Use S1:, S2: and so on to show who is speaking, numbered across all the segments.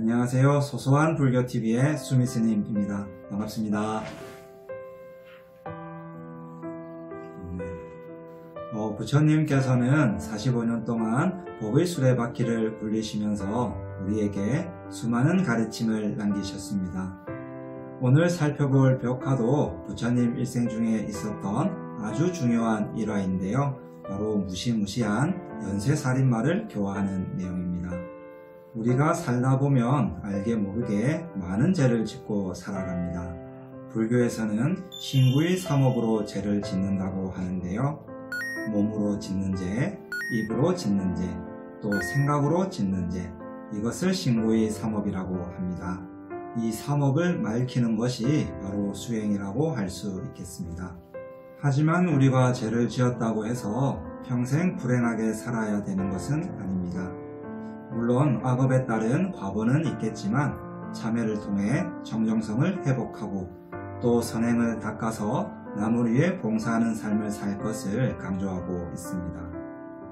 S1: 안녕하세요. 소소한 불교TV의 수미스님입니다. 반갑습니다. 부처님께서는 45년 동안 법의 수레바퀴를 굴리시면서 우리에게 수많은 가르침을 남기셨습니다. 오늘 살펴볼 벽화도 부처님 일생 중에 있었던 아주 중요한 일화인데요. 바로 무시무시한 연쇄살인마를 교화하는 내용입니다. 우리가 살다 보면 알게 모르게 많은 죄를 짓고 살아갑니다. 불교에서는 신구의 삼업으로 죄를 짓는다고 하는데요. 몸으로 짓는 죄, 입으로 짓는 죄, 또 생각으로 짓는 죄, 이것을 신구의 삼업이라고 합니다. 이 삼업을 밝히는 것이 바로 수행이라고 할 수 있겠습니다. 하지만 우리가 죄를 지었다고 해서 평생 불행하게 살아야 되는 것은 아닙니다. 물론 악업에 따른 과보는 있겠지만 참회를 통해 정정성을 회복하고 또 선행을 닦아서 남을 위해 봉사하는 삶을 살 것을 강조하고 있습니다.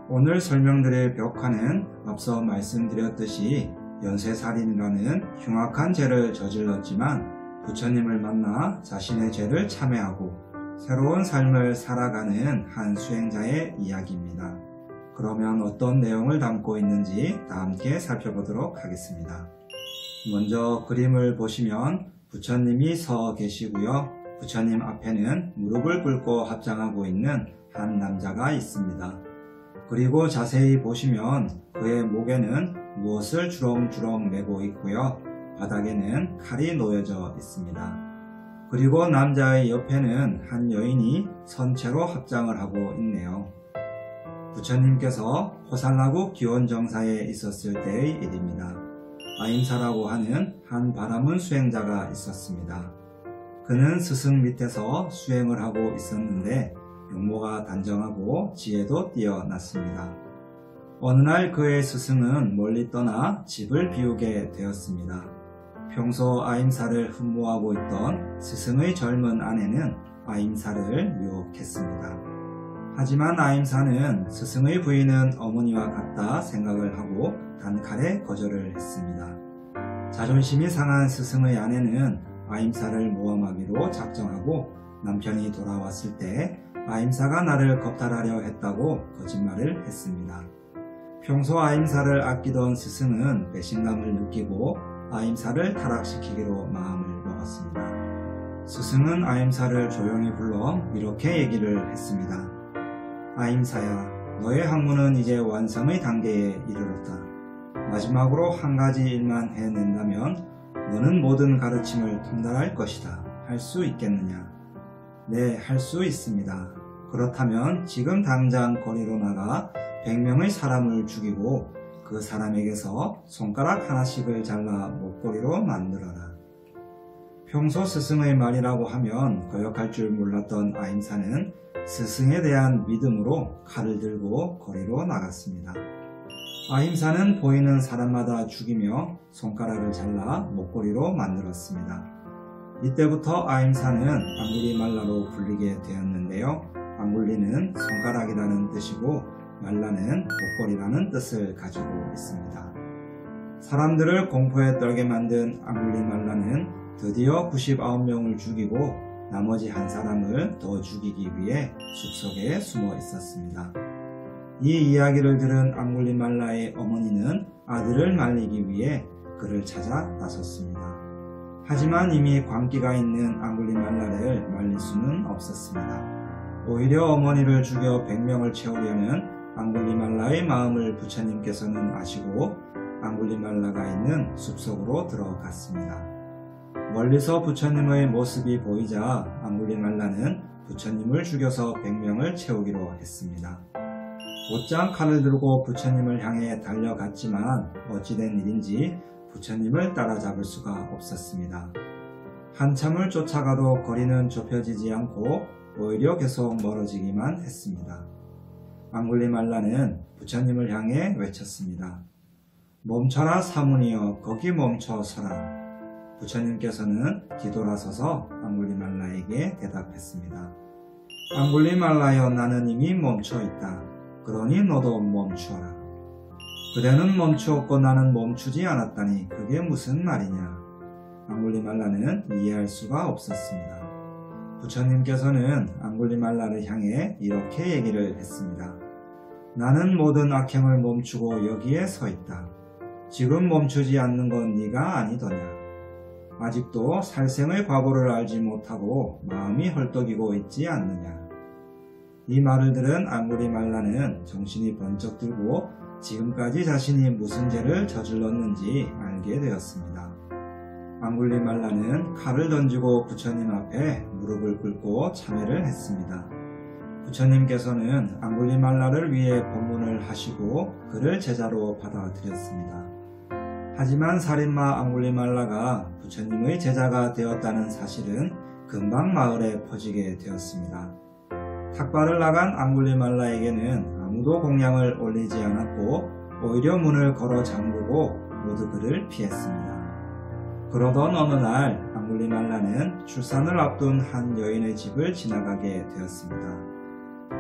S1: 오늘 설명드릴 벽화는 앞서 말씀드렸듯이 연쇄살인이라는 흉악한 죄를 저질렀지만 부처님을 만나 자신의 죄를 참회하고 새로운 삶을 살아가는 한 수행자의 이야기입니다. 그러면 어떤 내용을 담고 있는지 다 함께 살펴보도록 하겠습니다. 먼저 그림을 보시면 부처님이 서 계시고요. 부처님 앞에는 무릎을 꿇고 합장하고 있는 한 남자가 있습니다. 그리고 자세히 보시면 그의 목에는 무엇을 주렁주렁 메고 있고요. 바닥에는 칼이 놓여져 있습니다. 그리고 남자의 옆에는 한 여인이 선체로 합장을 하고 있네요. 부처님께서 호살라국 기원정사에 있었을 때의 일입니다. 아임사라고 하는 한 바라문 수행자가 있었습니다. 그는 스승 밑에서 수행을 하고 있었는데 용모가 단정하고 지혜도 뛰어났습니다. 어느 날 그의 스승은 멀리 떠나 집을 비우게 되었습니다. 평소 아임사를 흠모하고 있던 스승의 젊은 아내는 아임사를 유혹했습니다. 하지만 아임사는 스승의 부인은 어머니와 같다 생각을 하고 단칼에 거절을 했습니다. 자존심이 상한 스승의 아내는 아임사를 모함하기로 작정하고 남편이 돌아왔을 때 아임사가 나를 겁탈하려 했다고 거짓말을 했습니다. 평소 아임사를 아끼던 스승은 배신감을 느끼고 아임사를 타락시키기로 마음을 먹었습니다. 스승은 아임사를 조용히 불러 이렇게 얘기를 했습니다. 아임사야, 너의 학문은 이제 완성의 단계에 이르렀다. 마지막으로 한 가지 일만 해낸다면 너는 모든 가르침을 통달할 것이다. 할 수 있겠느냐? 네, 할 수 있습니다. 그렇다면 지금 당장 거리로 나가 100명의 사람을 죽이고 그 사람에게서 손가락 하나씩을 잘라 목걸이로 만들어라. 평소 스승의 말이라고 하면 거역할 줄 몰랐던 아임사는 스승에 대한 믿음으로 칼을 들고 거리로 나갔습니다. 아임사는 보이는 사람마다 죽이며 손가락을 잘라 목걸이로 만들었습니다. 이때부터 아임사는 앙굴리말라로 불리게 되었는데요. 앙굴리는 손가락이라는 뜻이고 말라는 목걸이라는 뜻을 가지고 있습니다. 사람들을 공포에 떨게 만든 앙굴리말라는 드디어 99명을 죽이고 나머지 한 사람을 더 죽이기 위해 숲속에 숨어 있었습니다. 이 이야기를 들은 앙굴리말라의 어머니는 아들을 말리기 위해 그를 찾아 나섰습니다. 하지만 이미 광기가 있는 앙굴리말라를 말릴 수는 없었습니다. 오히려 어머니를 죽여 100명을 채우려는 앙굴리말라의 마음을 부처님께서는 아시고 앙굴리말라가 있는 숲속으로 들어갔습니다. 멀리서 부처님의 모습이 보이자 앙굴리말라는 부처님을 죽여서 100명을 채우기로 했습니다. 곧장 칼을 들고 부처님을 향해 달려갔지만 어찌된 일인지 부처님을 따라잡을 수가 없었습니다. 한참을 쫓아가도 거리는 좁혀지지 않고 오히려 계속 멀어지기만 했습니다. 앙굴리말라는 부처님을 향해 외쳤습니다. 멈춰라 사문이여, 거기 멈춰 서라. 부처님께서는 뒤돌아서서 앙굴리말라에게 대답했습니다. 앙굴리말라여, 나는 이미 멈춰 있다. 그러니 너도 멈추어라. 그대는 멈추었고 나는 멈추지 않았다니 그게 무슨 말이냐. 앙굴리말라는 이해할 수가 없었습니다. 부처님께서는 앙굴리말라를 향해 이렇게 얘기를 했습니다. 나는 모든 악행을 멈추고 여기에 서 있다. 지금 멈추지 않는 건 네가 아니더냐. 아직도 살생의 과보를 알지 못하고 마음이 헐떡이고 있지 않느냐. 이 말을 들은 앙굴리말라는 정신이 번쩍 들고 지금까지 자신이 무슨 죄를 저질렀는지 알게 되었습니다. 앙굴리말라는 칼을 던지고 부처님 앞에 무릎을 꿇고 참회를 했습니다. 부처님께서는 앙굴리말라를 위해 법문을 하시고 그를 제자로 받아들였습니다. 하지만 살인마 앙굴리말라가 부처님의 제자가 되었다는 사실은 금방 마을에 퍼지게 되었습니다. 탁발을 나간 앙굴리말라에게는 아무도 공양을 올리지 않았고 오히려 문을 걸어 잠그고 모두 그를 피했습니다. 그러던 어느 날 앙굴리말라는 출산을 앞둔 한 여인의 집을 지나가게 되었습니다.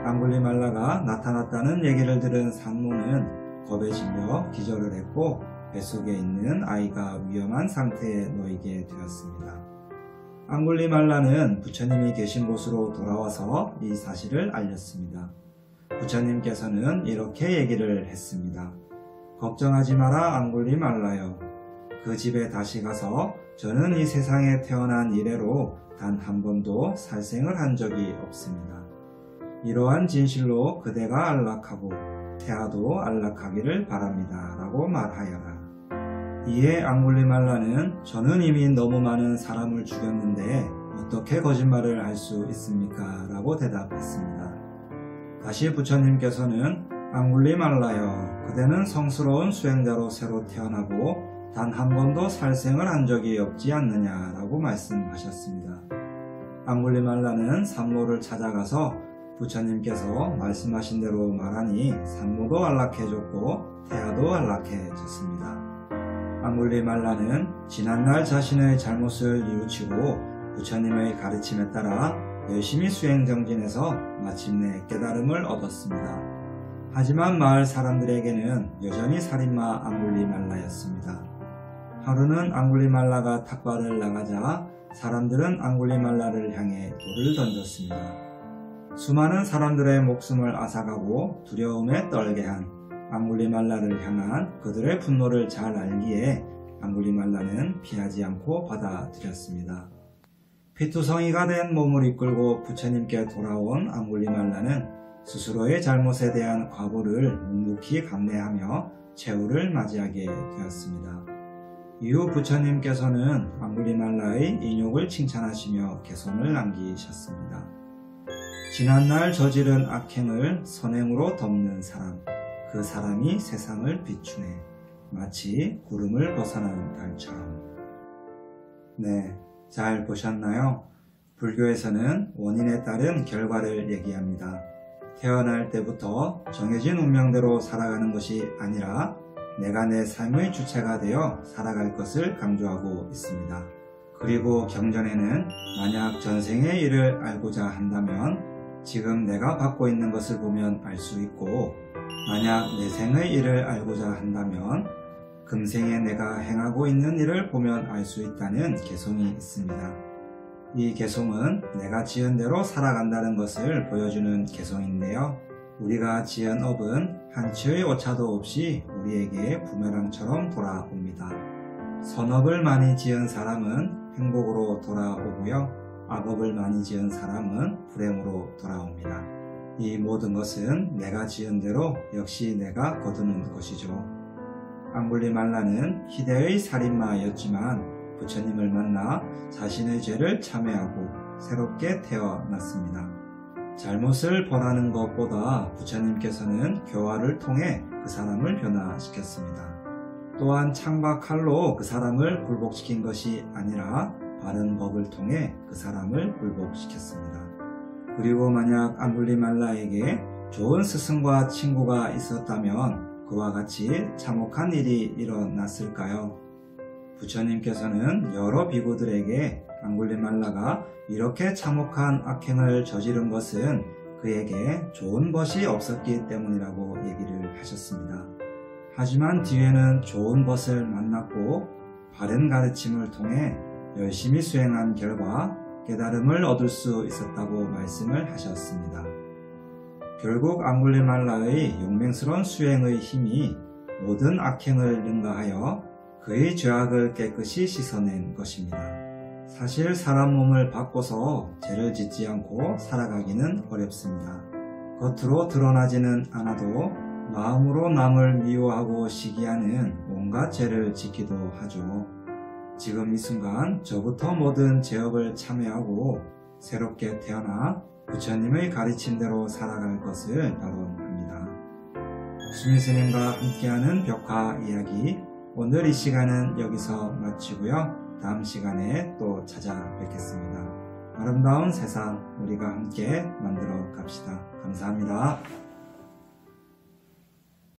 S1: 앙굴리말라가 나타났다는 얘기를 들은 산모는 겁에 질려 기절을 했고 뱃속에 있는 아이가 위험한 상태에 놓이게 되었습니다. 앙굴리말라는 부처님이 계신 곳으로 돌아와서 이 사실을 알렸습니다. 부처님께서는 이렇게 얘기를 했습니다. 걱정하지 마라 앙굴리말라여. 그 집에 다시 가서 저는 이 세상에 태어난 이래로 단 한 번도 살생을 한 적이 없습니다. 이러한 진실로 그대가 안락하고 태아도 안락하기를 바랍니다. 라고 말하여라. 이에 앙굴리말라는 저는 이미 너무 많은 사람을 죽였는데 어떻게 거짓말을 할 수 있습니까? 라고 대답했습니다. 다시 부처님께서는 앙굴리말라여, 그대는 성스러운 수행자로 새로 태어나고 단 한 번도 살생을 한 적이 없지 않느냐라고 말씀하셨습니다. 앙굴리말라는 산모를 찾아가서 부처님께서 말씀하신 대로 말하니 산모도 안락해졌고 태아도 안락해졌습니다. 앙굴리말라는 지난날 자신의 잘못을 뉘우치고 부처님의 가르침에 따라 열심히 수행정진해서 마침내 깨달음을 얻었습니다. 하지만 마을 사람들에게는 여전히 살인마 앙굴리말라였습니다. 하루는 앙굴리말라가 탁발을 나가자 사람들은 앙굴리말라를 향해 돌을 던졌습니다. 수많은 사람들의 목숨을 앗아가고 두려움에 떨게 한 앙굴리말라를 향한 그들의 분노를 잘 알기에 앙굴리말라는 피하지 않고 받아들였습니다. 피투성이가 된 몸을 이끌고 부처님께 돌아온 앙굴리말라는 스스로의 잘못에 대한 과보를 묵묵히 감내하며 최후를 맞이하게 되었습니다. 이후 부처님께서는 앙굴리말라의 인욕을 칭찬하시며 개송을 남기셨습니다. 지난날 저지른 악행을 선행으로 덮는 사람, 그 사람이 세상을 비추네. 마치 구름을 벗어난 달처럼. 네, 잘 보셨나요? 불교에서는 원인에 따른 결과를 얘기합니다. 태어날 때부터 정해진 운명대로 살아가는 것이 아니라 내가 내 삶의 주체가 되어 살아갈 것을 강조하고 있습니다. 그리고 경전에는 만약 전생의 일을 알고자 한다면 지금 내가 받고 있는 것을 보면 알 수 있고, 만약 내생의 일을 알고자 한다면 금생에 내가 행하고 있는 일을 보면 알 수 있다는 개송이 있습니다. 이 개송은 내가 지은 대로 살아간다는 것을 보여주는 개송인데요. 우리가 지은 업은 한치의 오차도 없이 우리에게 부메랑처럼 돌아옵니다. 선업을 많이 지은 사람은 행복으로 돌아오고요. 악업을 많이 지은 사람은 불행으로 돌아옵니다. 이 모든 것은 내가 지은 대로 역시 내가 거두는 것이죠. 앙굴리말라는 희대의 살인마였지만 부처님을 만나 자신의 죄를 참회하고 새롭게 태어났습니다. 잘못을 벌하는 것보다 부처님께서는 교화를 통해 그 사람을 변화시켰습니다. 또한 창과 칼로 그 사람을 굴복시킨 것이 아니라 바른 법을 통해 그 사람을 굴복시켰습니다. 그리고 만약 앙굴리말라에게 좋은 스승과 친구가 있었다면 그와 같이 참혹한 일이 일어났을까요? 부처님께서는 여러 비구들에게 앙굴리말라가 이렇게 참혹한 악행을 저지른 것은 그에게 좋은 벗이 없었기 때문이라고 얘기를 하셨습니다. 하지만 뒤에는 좋은 벗을 만났고 바른 가르침을 통해 열심히 수행한 결과 깨달음을 얻을 수 있었다고 말씀을 하셨습니다. 결국 앙굴리말라의 용맹스러운 수행의 힘이 모든 악행을 능가하여 그의 죄악을 깨끗이 씻어낸 것입니다. 사실 사람 몸을 바꿔서 죄를 짓지 않고 살아가기는 어렵습니다. 겉으로 드러나지는 않아도 마음으로 남을 미워하고 시기하는 온갖 죄를 짓기도 하죠. 지금 이 순간 저부터 모든 죄업을 참회하고 새롭게 태어나 부처님의 가르침대로 살아갈 것을 발언합니다. 수민 스님과 함께하는 벽화 이야기, 오늘 이 시간은 여기서 마치고요. 다음 시간에 또 찾아뵙겠습니다. 아름다운 세상 우리가 함께 만들어 갑시다. 감사합니다.